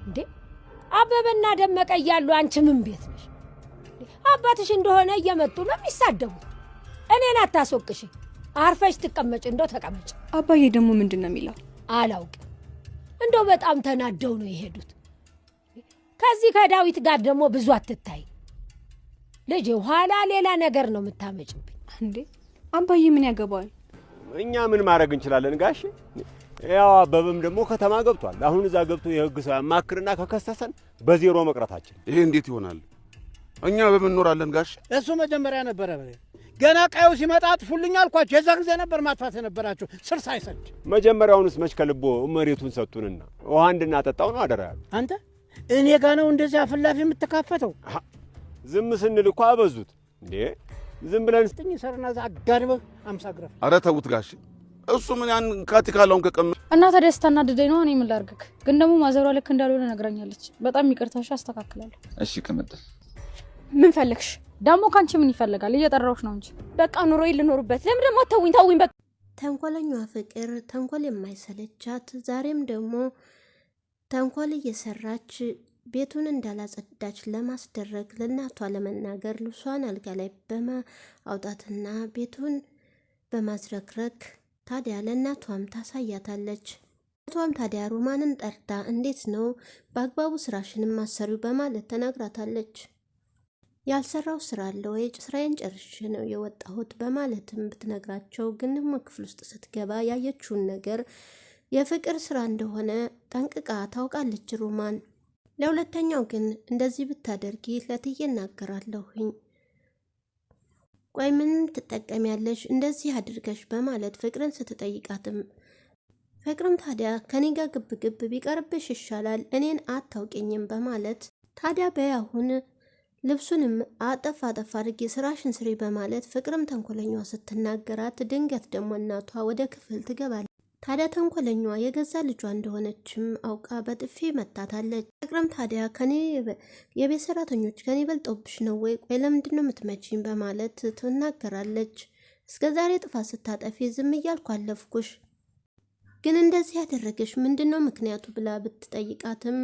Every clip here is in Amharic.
እንዴ አበበና ደመቀ እያሉ አንቺ ምን ቤት ነሽ? አባትሽ እንደሆነ እየመጡ ነው የሚሳደቡት። እኔን አታስወቅሽ። አርፈሽ ትቀመጭ። እንደው ተቀመጭ። አባዬ ደግሞ ምንድን ነው የሚለው? አላውቅም። እንደው በጣም ተናደው ነው የሄዱት። ከዚህ ከዳዊት ጋር ደግሞ ብዙ አትታይ ልጅ፣ ኋላ ሌላ ነገር ነው የምታመጭብኝ። እንዴ አባዬ ምን ያገባዋል? እኛ ምን ማድረግ እንችላለን ጋሽ? ያው አበበም ደግሞ ከተማ ገብቷል። አሁን እዛ ገብቶ የህግ ሰው ያማክርና ከከሰሰን በዜሮ መቅረታችን። ይሄ እንዴት ይሆናል? እኛ በምን እንኖራለን ጋሽ? እሱ መጀመሪያ ነበረ ገና ቀዩ ሲመጣ አጥፉልኝ አልኳቸው። የዛ ጊዜ ነበር ማጥፋት የነበራቸው ስር ሳይሰድ። መጀመሪያውንስ መች ከልቦ መሬቱን ሰጡንና ውሃ እንድናጠጣው ነው አደራ ያሉ። አንተ እኔ ጋ ነው እንደዚህ አፍላፊ የምትካፈተው? ዝም ስንል እኮ አበዙት እንዴ። ዝም ብለን ስጥኝ ሰርና አጋድበህ 50 ግረፍ። አረ ተውት ጋሽ። እሱ ምን ያን ካቲካላውን ከቀም እና ተደስታና ድደይ ነው። እኔ ምን ላርግክ? ግን ደግሞ ማዘሯ ልክ እንዳልሆነ ነግራኛለች። በጣም ይቅርታሽ፣ አስተካክላለሁ። እሺ ከመጣ ምን ፈለግሽ? ደግሞ ካንቺ ምን ይፈልጋል? እየጠራሁሽ ነው እንጂ። በቃ ኑሮዬ ልኖርበት። ለምን ደግሞ ተውኝ በቃ። ተንኮለኛዋ ፍቅር ተንኮል የማይሰለቻት ዛሬም ደግሞ ተንኮል እየሰራች ቤቱን እንዳላጸዳች ለማስደረግ ለእናቷ ለመናገር ልብሷን አልጋ ላይ በማውጣትና ቤቱን በማዝረክረክ ታዲያ ለእናቷም ታሳያታለች። እናቷም ታዲያ ሮማንን ጠርታ እንዴት ነው በአግባቡ ስራሽንም ማሰሪው በማለት ተናግራታለች። ያልሰራው ስራ አለ ወይ? ስራዬን ጨርሼ ነው የወጣሁት በማለትም ብትነግራቸው ግን ደግሞ ክፍል ውስጥ ስትገባ ያየችውን ነገር የፍቅር ስራ እንደሆነ ጠንቅቃ ታውቃለች ሮማን። ለሁለተኛው ግን እንደዚህ ብታደርጊ ለትዬ እናገራለሁኝ፣ ቆይ ምን ትጠቀሚያለሽ እንደዚህ አድርገሽ በማለት ፍቅርን ስትጠይቃትም ፍቅርም ታዲያ ከኔ ጋር ግብግብ ቢቀርብሽ ይሻላል እኔን አታውቂኝም በማለት ታዲያ በያሁን ልብሱንም አጠፋ አድርጌ ስራሽን ስሪ በማለት ፍቅርም ተንኮለኛዋ ስትናገራት ድንገት ደግሞ እናቷ ወደ ክፍል ትገባለች። ታዲያ ተንኮለኛዋ የገዛ ልጇ እንደሆነችም አውቃ በጥፊ መታታለች። ፍቅርም ታዲያ ከኔ የቤት ሰራተኞች ከኔ በልጦብሽ ነው ወይ? ቆይ ለምንድን ነው የምትመጪኝ? በማለት ትናገራለች። እስከ ዛሬ ጥፋት ስታጠፊ ዝም እያልኩ አለፍኩሽ፣ ግን እንደዚህ ያደረገሽ ምንድነው ምክንያቱ ብላ ብትጠይቃትም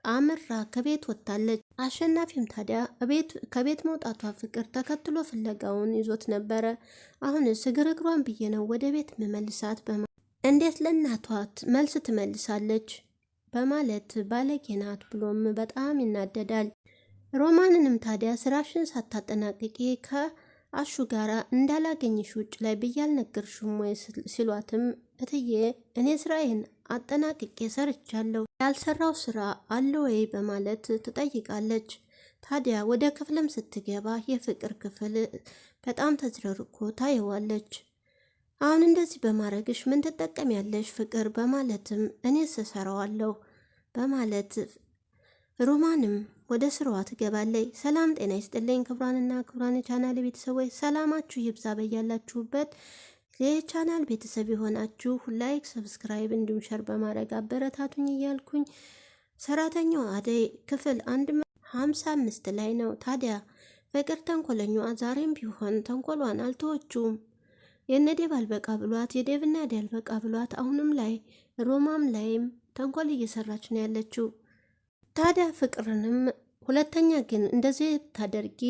አምራ ከቤት ወጣለች። አሸናፊም ታዲያ ከቤት መውጣቷ ፍቅር ተከትሎ ፍለጋውን ይዞት ነበረ። አሁን ስግርግሯን ብዬ ነው ወደ ቤት መመልሳት እንዴት ለእናቷ መልስ ትመልሳለች በማለት ባለጌ ናት ብሎም በጣም ይናደዳል። ሮማንንም ታዲያ ስራሽን ሳታጠናቅቂ ከአሹ ጋራ እንዳላገኝሽ ውጭ ላይ ብያልነገርሽም ወይ ሲሏትም እትዬ እኔ ስራዬን አጠናቅቄ ሰርቻለሁ፣ ያልሰራው ስራ አለ ወይ በማለት ትጠይቃለች። ታዲያ ወደ ክፍልም ስትገባ የፍቅር ክፍል በጣም ተዝረርኮ ታየዋለች። አሁን እንደዚህ በማድረግሽ ምን ትጠቀሚያለሽ ፍቅር በማለትም እኔ እሰራዋለሁ በማለት ሮማንም ወደ ስራዋ ትገባለች። ሰላም ጤና ይስጥልኝ ክብራንና ክብራን የቻናል ቤተሰቦች ሰላማችሁ ይብዛ በያላችሁበት። የቻናል ቤተሰብ የሆናችሁ ላይክ፣ ሰብስክራይብ እንዲሁም ሸር በማድረግ አበረታቱኝ እያልኩኝ ሰራተኛዋ አደይ ክፍል 155 ላይ ነው። ታዲያ ፍቅር ተንኮለኛዋ ዛሬም ቢሆን ተንኮሏን አልተወችውም። የነዴብ አልበቃ ብሏት የዴብና ዴ አልበቃ ብሏት አሁንም ላይ ሮማም ላይም ተንኮል እየሰራች ነው ያለችው። ታዲያ ፍቅርንም ሁለተኛ ግን እንደዚህ ታደርጊ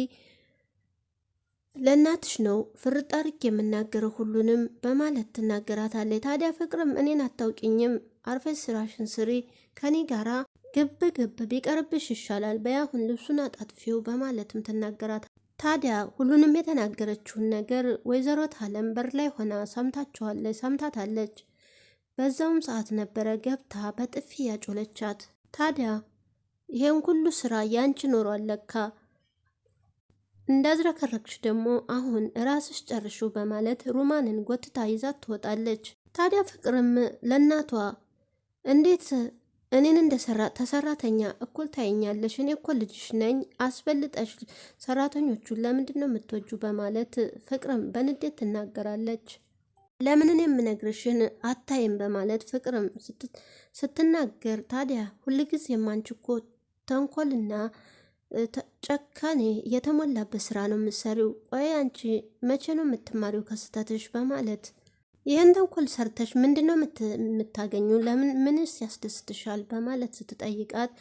ለእናትሽ ነው ፍርጥ አድርጌ የምናገረው ሁሉንም በማለት ትናገራታለች። ታዲያ ፍቅርም እኔን አታውቂኝም፣ አርፈሽ ስራሽን ስሪ፣ ከኔ ጋራ ግብ ቢቀርብሽ ይሻላል፣ በያሁን ልብሱን አጣጥፊው በማለትም ትናገራታለች። ታዲያ ሁሉንም የተናገረችውን ነገር ወይዘሮ ታለም በር ላይ ሆና ሰምታታለች። በዛውም ሰዓት ነበረ ገብታ በጥፊ ያጮለቻት። ታዲያ ይሄን ሁሉ ስራ ያንቺ ኖሯል ለካ እንዳዝረከረክሽ ደግሞ አሁን ራስሽ ጨርሹ በማለት ሮማንን ጎትታ ይዛት ትወጣለች። ታዲያ ፍቅርም ለእናቷ እንዴት እኔን ተሰራተኛ እኩል ታየኛለሽ? እኔ እኮ ልጅሽ ነኝ፣ አስበልጠሽ ሰራተኞቹን ለምንድን ነው የምትወጁ? በማለት ፍቅርም በንዴት ትናገራለች። ለምንን የምነግርሽን አታይም በማለት ፍቅርም ስትናገር ታዲያ ሁልጊዜ የማንቺ እኮ ተንኮልና ጨካኔ የተሞላበት ስራ ነው የምትሰሪው። ቆይ አንቺ መቼ ነው የምትማሪው ከስተትሽ? በማለት ይህን ተንኮል ሰርተሽ ምንድነው የምታገኙ? ለምን ምንስ ያስደስትሻል? በማለት ስትጠይቃት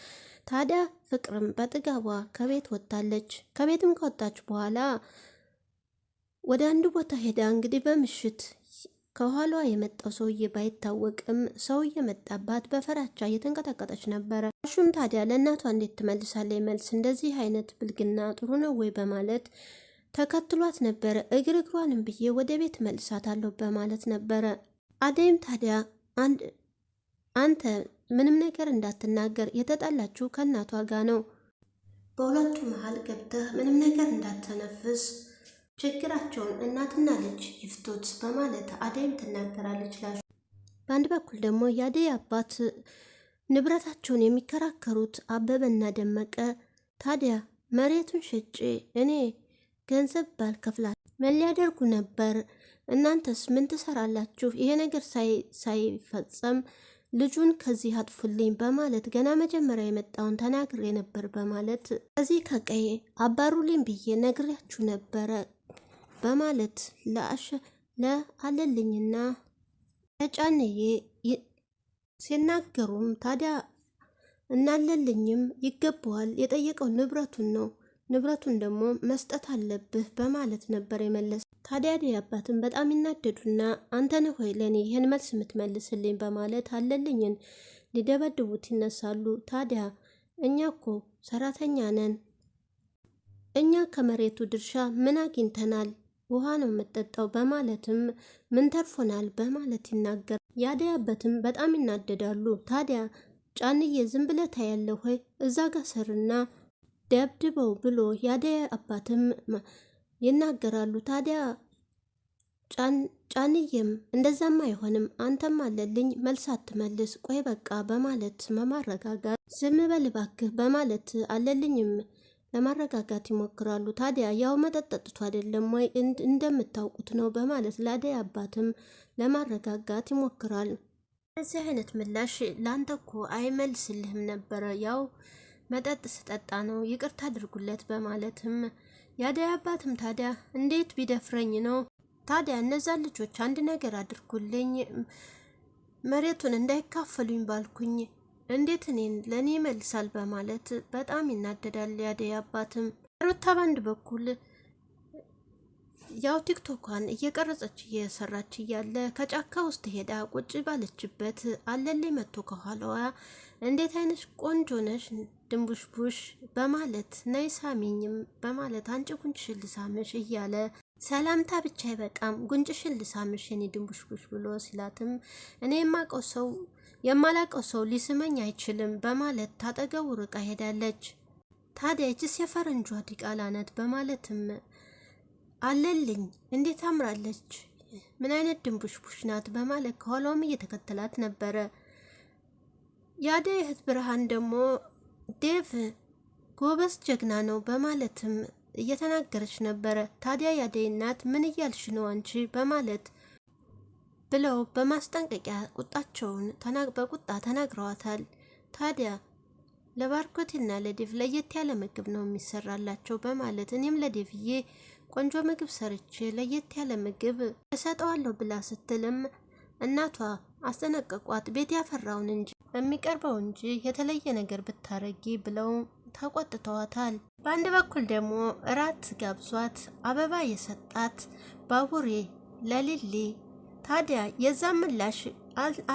ታዲያ ፍቅርም በጥጋቧ ከቤት ወጣለች። ከቤትም ከወጣች በኋላ ወደ አንድ ቦታ ሄዳ እንግዲህ በምሽት ከኋላዋ የመጣው ሰውዬ ባይታወቅም ሰው እየመጣባት በፈራቻ እየተንቀጠቀጠች ነበረ። እሹም ታዲያ ለእናቷ እንዴት ትመልሳለች መልስ? እንደዚህ አይነት ብልግና ጥሩ ነው ወይ? በማለት ተከትሏት ነበረ። እግሯንም ብዬ ወደ ቤት መልሳታለሁ በማለት ነበረ። አደይም ታዲያ አንተ ምንም ነገር እንዳትናገር፣ የተጣላችሁ ከእናቷ ጋር ነው። በሁለቱ መሀል ገብተህ ምንም ነገር እንዳትተነፍስ፣ ችግራቸውን እናትና ልጅ ይፍቱት በማለት አደይም ትናገራለች። ላሹ በአንድ በኩል ደግሞ የአደይ አባት ንብረታቸውን የሚከራከሩት አበበና ደመቀ ታዲያ መሬቱን ሸጬ እኔ ገንዘብ ባልከፍላት ምን ሊያደርጉ ነበር? እናንተስ ምን ትሰራላችሁ? ይሄ ነገር ሳይፈጸም ልጁን ከዚህ አጥፉልኝ በማለት ገና መጀመሪያ የመጣውን ተናግሬ ነበር በማለት ከዚህ ከቀይ አባሩልኝ ብዬ ነግሬያችሁ ነበረ በማለት ለአለልኝና ለጫንዬ ሲናገሩም ታዲያ እናለልኝም ይገባዋል፣ የጠየቀው ንብረቱን ነው፣ ንብረቱን ደግሞ መስጠት አለብህ በማለት ነበር የመለሰ። ታዲያ አደይ አባትን በጣም ይናደዱና አንተ ነህ ሆይ ለእኔ ይህን መልስ የምትመልስልኝ በማለት አለልኝን ሊደበድቡት ይነሳሉ። ታዲያ እኛ እኮ ሰራተኛ ነን፣ እኛ ከመሬቱ ድርሻ ምን አግኝተናል? ውሃ ነው የምጠጣው በማለትም ምን ተርፎናል በማለት ይናገር። የአደይ አባትም በጣም ይናደዳሉ። ታዲያ ጫንዬ ዝም ብለህ ታያለህ ሆይ እዛ ጋር ሰርና ደብድበው ብሎ የአደይ አባትም ይናገራሉ። ታዲያ ጫንዬም እንደዛም አይሆንም፣ አንተም አለልኝ መልስ አትመልስ፣ ቆይ በቃ በማለት በማረጋጋት ዝም በል እባክህ በማለት አለልኝም ለማረጋጋት ይሞክራሉ። ታዲያ ያው መጠጥ ጠጥቶ አይደለም ወይ እንደምታውቁት ነው በማለት ለአደይ አባትም ለማረጋጋት ይሞክራል። እዚህ አይነት ምላሽ ላንተ እኮ አይመልስልህም ነበረ፣ ያው መጠጥ ስጠጣ ነው ይቅርታ አድርጉለት በማለትም የአደይ አባትም ታዲያ እንዴት ቢደፍረኝ ነው? ታዲያ እነዛን ልጆች አንድ ነገር አድርጉልኝ፣ መሬቱን እንዳይካፈሉኝ ባልኩኝ እንዴት እኔን ለእኔ ይመልሳል በማለት በጣም ይናደዳል። የአደይ አባትም ሩታ በአንድ በኩል ያው ቲክቶኳን እየቀረጸች እየሰራች እያለ ከጫካ ውስጥ ሄዳ ቁጭ ባለችበት አለልኝ መጥቶ ከኋላዋ እንዴት አይነት ቆንጆ ነሽ ድንቡሽቡሽ በማለት ነይ ሳሚኝም በማለት አንቺ ጉንጭሽን ልሳምሽ እያለ ሰላምታ ብቻ አይበቃም ጉንጭሽን ልሳምሽ የኔ ድንቡሽቡሽ ብሎ ሲላትም እኔ የማላቀው ሰው ሊስመኝ አይችልም በማለት ታጠገቡ ርቃ ሄዳለች። ታዲያ እጅስ የፈረንጇ ዲቃላ ናት በማለትም አለልኝ እንዴት አምራለች፣ ምን አይነት ድንቡሽቡሽ ናት በማለት ከኋላውም እየተከተላት ነበረ። የአደይ እህት ብርሃን ደግሞ ዴቭ ጎበዝ ጀግና ነው በማለትም እየተናገረች ነበረ። ታዲያ የአደይ እናት ምን እያልሽ ነው አንቺ በማለት ብለው በማስጠንቀቂያ ቁጣቸውን በቁጣ ተናግረዋታል። ታዲያ ለባርኮቴና ለዴቭ ለየት ያለ ምግብ ነው የሚሰራላቸው በማለት እኔም ለዴቭዬ ቆንጆ ምግብ ሰርቼ ለየት ያለ ምግብ እሰጠዋለሁ ብላ ስትልም እናቷ አስጠነቀቋት። ቤት ያፈራውን እንጂ የሚቀርበው እንጂ የተለየ ነገር ብታረጊ ብለው ተቆጥተዋታል። በአንድ በኩል ደግሞ እራት ጋብዟት አበባ የሰጣት ባቡሬ ለሊሊ ታዲያ የዛ ምላሽ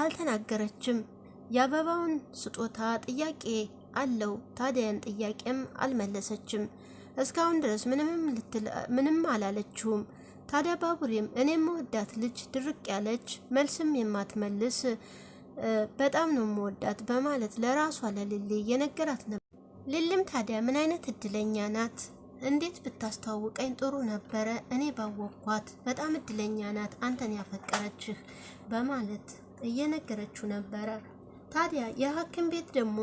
አልተናገረችም። የአበባውን ስጦታ ጥያቄ አለው። ታዲያን ጥያቄም አልመለሰችም። እስካሁን ድረስ ምንም አላለችውም። ታዲያ ባቡሬም እኔም መወዳት ልጅ ድርቅ ያለች መልስም የማትመልስ በጣም ነው መወዳት በማለት ለራሷ ለሊሊ የነገራት ነበር። ሊሊም ታዲያ ምን አይነት እድለኛ ናት፣ እንዴት ብታስተዋውቀኝ ጥሩ ነበረ፣ እኔ ባወቅኳት፣ በጣም እድለኛ ናት አንተን ያፈቀረችህ በማለት እየነገረችው ነበረ። ታዲያ የሐኪም ቤት ደግሞ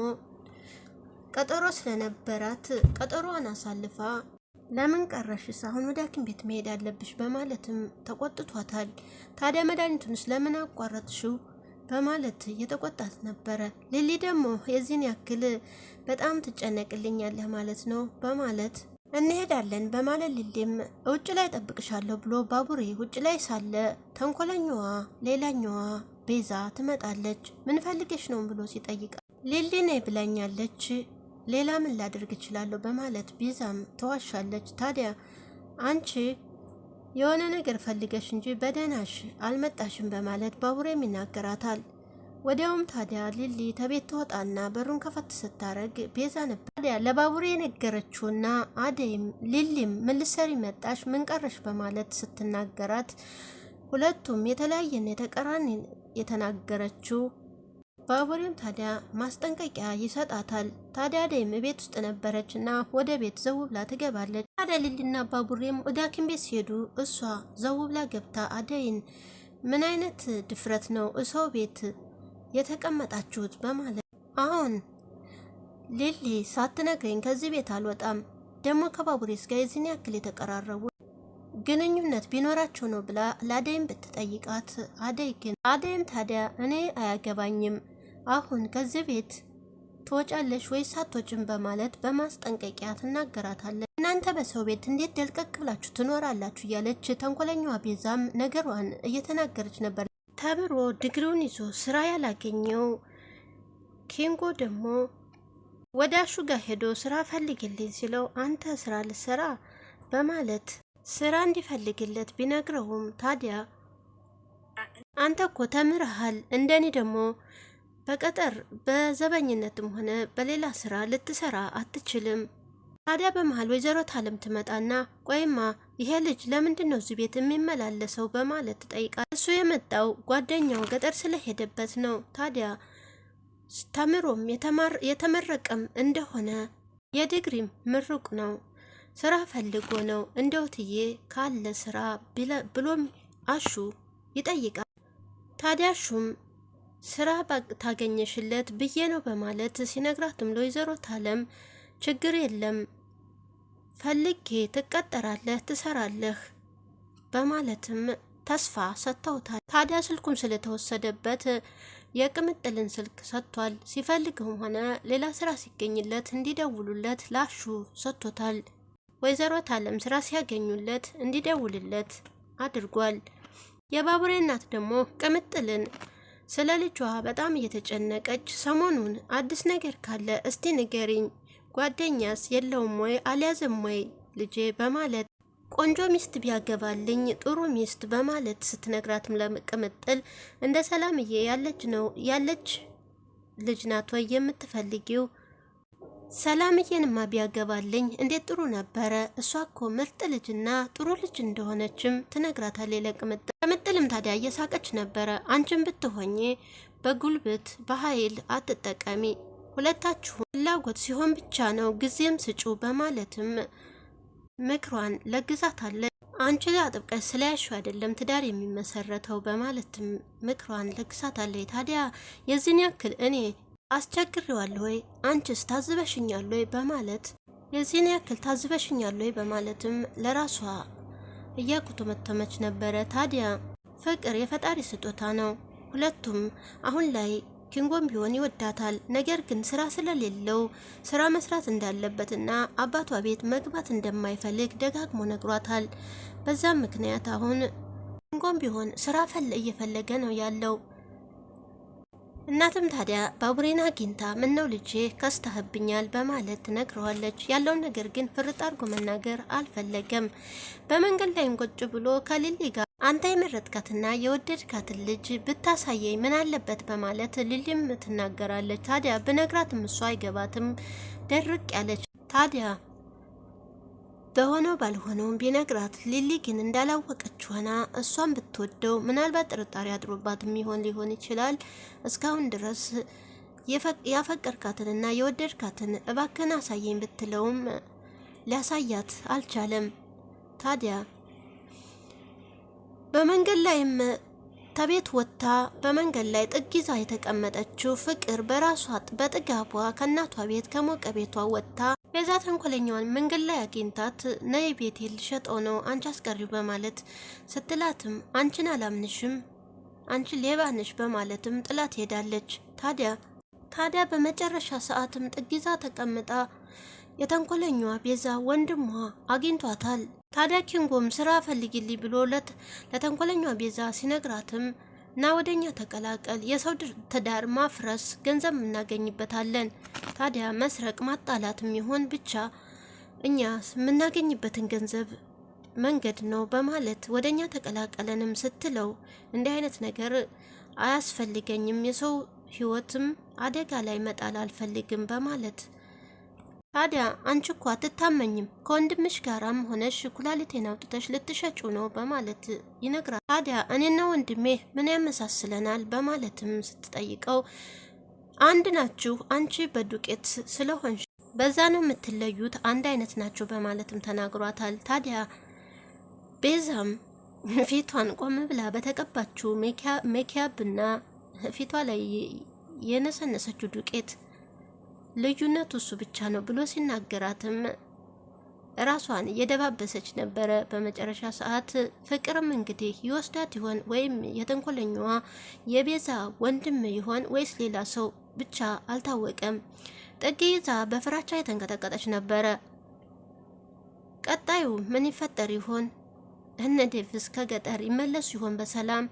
ቀጠሮ ስለነበራት ቀጠሮዋን አሳልፋ ለምን ቀረሽስ? አሁን ወደ ሐኪም ቤት መሄድ አለብሽ በማለትም ተቆጥቷታል። ታዲያ መድኃኒቱንስ ለምን አቋረጥሽው በማለት እየተቆጣት ነበረ። ሊሊ ደግሞ የዚህን ያክል በጣም ትጨነቅልኛለህ ማለት ነው በማለት እንሄዳለን በማለት ሊሊም ውጭ ላይ ጠብቅሻለሁ ብሎ ባቡሬ ውጭ ላይ ሳለ ተንኮለኛዋ ሌላኛዋ ቤዛ ትመጣለች። ምን ፈልገሽ ነው ብሎ ሲጠይቃ ሊሊ ነይ ብላኛለች፣ ሌላ ምን ላደርግ እችላለሁ በማለት ቤዛም ተዋሻለች። ታዲያ አንቺ የሆነ ነገር ፈልገሽ እንጂ በደህናሽ አልመጣሽም በማለት ባቡሬም ይናገራታል። ወዲያውም ታዲያ ሊሊ ተቤት ትወጣና በሩን ከፈት ስታረግ ቤዛ ነበር። ታዲያ ለባቡሬ የነገረችውና አደይም ሊሊም ምን ልትሰሪ መጣሽ ምን ቀረሽ በማለት ስትናገራት ሁለቱም የተለያየና የተቀራኒ የተናገረችው። ባቡሬም ታዲያ ማስጠንቀቂያ ይሰጣታል። ታዲያ አደይም ቤት ውስጥ ነበረችና ወደ ቤት ዘው ብላ ትገባለች። ታዲያ ሊሊና ባቡሬም ወደ ሐኪም ቤት ሲሄዱ እሷ ዘው ብላ ገብታ አደይን ምን አይነት ድፍረት ነው እሰው ቤት የተቀመጣችሁት በማለት አሁን ሊሊ ሳትነግረኝ ከዚህ ቤት አልወጣም፣ ደግሞ ከባቡሬስ ጋር የዚህን ያክል የተቀራረቡ ግንኙነት ቢኖራቸው ነው ብላ ለአደይም ብትጠይቃት አደይም ታዲያ እኔ አያገባኝም፣ አሁን ከዚህ ቤት ትወጫለሽ ወይስ አትወጭም በማለት በማስጠንቀቂያ ትናገራታለች። እናንተ በሰው ቤት እንዴት ደልቀቅ ብላችሁ ትኖራላችሁ እያለች ተንኮለኛዋ ቤዛም ነገሯን እየተናገረች ነበር። ተምሮ ዲግሪውን ይዞ ስራ ያላገኘው ኪንጎ ደግሞ ወደ አሹ ጋር ሄዶ ስራ ፈልግልኝ ሲለው አንተ ስራ ልሰራ በማለት ስራ እንዲፈልግለት ቢነግረውም ታዲያ አንተ እኮ ተምረሃል፣ እንደኔ ደግሞ በቀጠር በዘበኝነትም ሆነ በሌላ ስራ ልትሰራ አትችልም። ታዲያ በመሃል ወይዘሮ ታለም ትመጣና ቆይማ ይሄ ልጅ ለምንድን ነው እዚህ ቤት የሚመላለሰው በማለት ትጠይቃል። እሱ የመጣው ጓደኛው ገጠር ስለሄደበት ነው። ታዲያ ተምሮም የተመረቀም እንደሆነ የዲግሪም ምሩቅ ነው፣ ስራ ፈልጎ ነው እንደውትዬ ካለ ስራ ብሎም አሹ ይጠይቃል። ታዲያ አሹም ስራ ታገኘሽለት ብዬ ነው በማለት ሲነግራትም ለወይዘሮ ታለም ችግር የለም ፈልጌ ትቀጠራለህ ትሰራለህ በማለትም ተስፋ ሰጥተውታል። ታዲያ ስልኩም ስለተወሰደበት የቅምጥልን ስልክ ሰጥቷል። ሲፈልግም ሆነ ሌላ ስራ ሲገኝለት እንዲደውሉለት ላሹ ሰጥቶታል። ወይዘሮ ታለም ስራ ሲያገኙለት እንዲደውልለት አድርጓል። የባቡሬ እናት ደግሞ ቅምጥልን ስለ ልጇ በጣም እየተጨነቀች ሰሞኑን አዲስ ነገር ካለ እስቲ ንገሪኝ፣ ጓደኛስ የለውም ወይ አልያዘም ወይ ልጄ በማለት ቆንጆ ሚስት ቢያገባልኝ ጥሩ ሚስት በማለት ስትነግራትም ለቅምጥል እንደ ሰላምዬ ያለች ልጅ ናት ወይ የምትፈልጊው? ሰላምዬንማ ቢያገባልኝ እንዴት ጥሩ ነበረ፣ እሷ እኮ ምርጥ ልጅና ጥሩ ልጅ እንደሆነችም ትነግራታለች ለቅምጥል። ቅምጥልም ታዲያ እየሳቀች ነበረ። አንቺን ብትሆኚ በጉልበት በኃይል አትጠቀሚ፣ ሁለታችሁ ፍላጎት ሲሆን ብቻ ነው ጊዜም ስጩ በማለትም ምክሯን ለግዛታለች። አንቺ አጥብቀሽ ስለያሹ አይደለም ትዳር የሚመሰረተው በማለትም ምክሯን ለግዛታለች። ታዲያ የዚህን ያክል እኔ አስቸግሬዋለሁ ወይ አንቺስ ታዝበሽኛል ወይ በማለት የዚህን ያክል ታዝበሽኛል ወይ በማለትም ለራሷ እያኩተመተመች ነበረ። ታዲያ ፍቅር የፈጣሪ ስጦታ ነው። ሁለቱም አሁን ላይ ኪንጎም ቢሆን ይወዳታል። ነገር ግን ስራ ስለሌለው ስራ መስራት እንዳለበትና አባቷ ቤት መግባት እንደማይፈልግ ደጋግሞ ነግሯታል። በዛም ምክንያት አሁን ኪንጎም ቢሆን ስራ እየፈለገ ነው ያለው። እናትም ታዲያ ባቡሬን አግኝታ ምነው ልጄ ከስተህብኛል በማለት ትነግረዋለች። ያለውን ነገር ግን ፍርጥ አድርጎ መናገር አልፈለገም። በመንገድ ላይም ቁጭ ብሎ ከሊሊ ጋር አንተ የመረጥካትና የወደድካትን ልጅ ብታሳየኝ ምን አለበት በማለት ሊሊም ትናገራለች። ታዲያ ብነግራትም እሷ አይገባትም፣ ደርቅ ያለች። ታዲያ በሆነው ባልሆነውም ቢነግራት ሊሊ ግን እንዳላወቀች ሆና እሷን ብትወደው ምናልባት ጥርጣሬ አድሮባት ሊሆን ይችላል። እስካሁን ድረስ ያፈቀርካትንና የወደድካትን እባክህን አሳየኝ ብትለውም ሊያሳያት አልቻለም። ታዲያ በመንገድ ላይም ተቤት ወጥታ በመንገድ ላይ ጥግ ይዛ የተቀመጠችው ፍቅር በራሷ በጥጋቧ ከእናቷ ቤት ከሞቀ ቤቷ ወጥታ ቤዛ ተንኮለኛዋን መንገድ ላይ አግኝታት ነይ ቤቴ ልሸጠው ነው አንቺ አስቀሪው በማለት ስትላትም አንቺን አላምንሽም አንቺ ሌባ ነሽ በማለትም ጥላት ሄዳለች። ታዲያ በመጨረሻ ሰዓትም ጥግ ይዛ ተቀምጣ የተንኮለኛዋ ቤዛ ወንድሟ አግኝቷታል። ታዲያ ኪንጎም ስራ ፈልጊልኝ ብሎ ለተንኮለኛዋ ቤዛ ሲነግራትም እና ወደኛ ተቀላቀል፣ የሰው ትዳር ማፍረስ ገንዘብ እናገኝበታለን። ታዲያ መስረቅ ማጣላትም ይሆን ብቻ እኛ የምናገኝበትን ገንዘብ መንገድ ነው በማለት ወደኛ ተቀላቀለንም ስትለው እንዲህ አይነት ነገር አያስፈልገኝም፣ የሰው ህይወትም አደጋ ላይ መጣል አልፈልግም በማለት ታዲያ አንቺ እኮ አትታመኝም፣ ከወንድምሽ ጋራም ሆነሽ ኩላሊቴን አውጥተሽ ልትሸጩ ነው በማለት ይነግራል። ታዲያ እኔና ወንድሜ ምን ያመሳስለናል በማለትም ስትጠይቀው አንድ ናችሁ፣ አንቺ በዱቄት ስለሆንሽ በዛ ነው የምትለዩት፣ አንድ አይነት ናቸው በማለትም ተናግሯታል። ታዲያ ቤዛም ፊቷን ቆም ብላ በተቀባችው ሜካፕና ፊቷ ላይ የነሰነሰችው ዱቄት ልዩነቱ እሱ ብቻ ነው ብሎ ሲናገራትም ራሷን እየደባበሰች ነበረ። በመጨረሻ ሰዓት ፍቅርም እንግዲህ ይወስዳት ይሆን ወይም የተንኮለኛዋ የቤዛ ወንድም ይሆን ወይስ ሌላ ሰው ብቻ አልታወቀም። ጥግ ይዛ በፍራቻ የተንቀጠቀጠች ነበረ። ቀጣዩ ምን ይፈጠር ይሆን? እነ ዴቭስ ከገጠር ይመለሱ ይሆን በሰላም?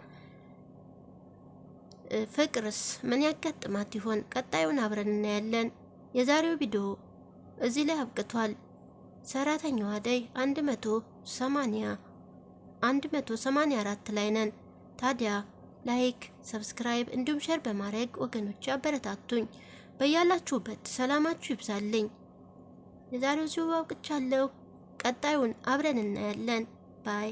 ፍቅርስ ምን ያጋጥማት ይሆን? ቀጣዩን አብረን እናያለን። የዛሬው ቪዲዮ እዚህ ላይ አብቅቷል። ሰራተኛዋ አደይ 184 ላይ ነን። ታዲያ ላይክ፣ ሰብስክራይብ እንዲሁም ሼር በማድረግ ወገኖች አበረታቱኝ። በያላችሁበት ሰላማችሁ ይብዛልኝ። የዛሬው እዚሁ አብቅቻለሁ። ቀጣዩን አብረን እናያለን። ባይ